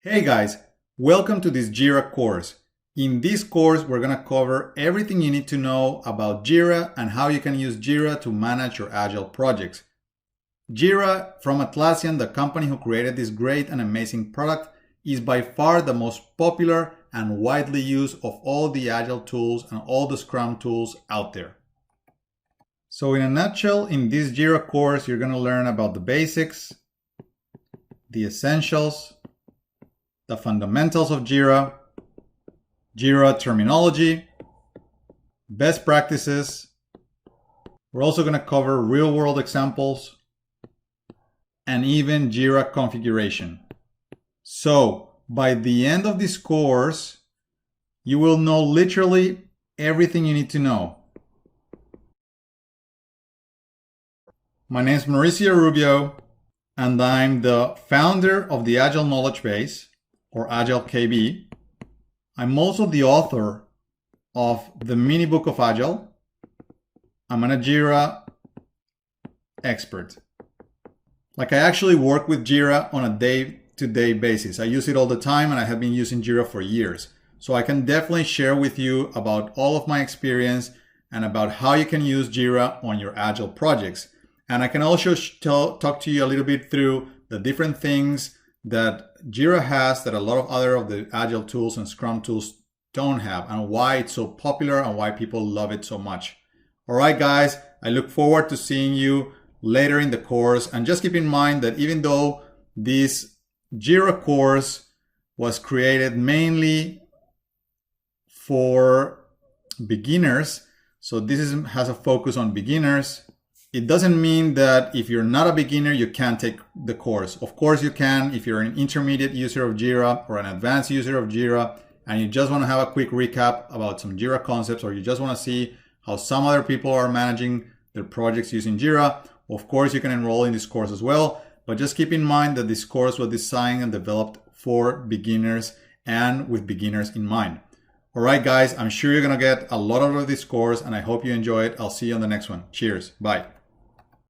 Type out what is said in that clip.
Hey guys, welcome to this Jira course. In this course, we're going to cover everything you need to know about Jira and how you can use Jira to manage your Agile projects. Jira from Atlassian, the company who created this great and amazing product, is by far the most popular and widely used of all the Agile tools and all the Scrum tools out there. So in a nutshell, in this Jira course, you're going to learn about the basics, the essentials, the fundamentals of Jira, Jira terminology, best practices. We're also going to cover real-world examples and even Jira configuration. So by the end of this course, you will know literally everything you need to know. My name is Mauricio Rubio, and I'm the founder of the Agile Knowledge Base, or AgileKB. I'm also the author of the Mini Book of Agile. I'm a Jira expert. I actually work with Jira on a day-to-day basis. I use it all the time and I have been using Jira for years. So I can definitely share with you about all of my experience and about how you can use Jira on your Agile projects. And I can also talk to you a little bit through the different things that Jira has that a lot of other of the Agile tools and Scrum tools don't have, and why it's so popular and why people love it so much. All right, guys, I look forward to seeing you later in the course. And just keep in mind that even though this Jira course was created mainly for beginners, so this has a focus on beginners, it doesn't mean that if you're not a beginner, you can't take the course. Of course you can if you're an intermediate user of Jira or an advanced user of Jira and you just want to have a quick recap about some Jira concepts, or you just want to see how some other people are managing their projects using Jira. Of course, you can enroll in this course as well, but just keep in mind that this course was designed and developed for beginners and with beginners in mind. All right, guys, I'm sure you're going to get a lot out of this course and I hope you enjoy it. I'll see you on the next one. Cheers. Bye.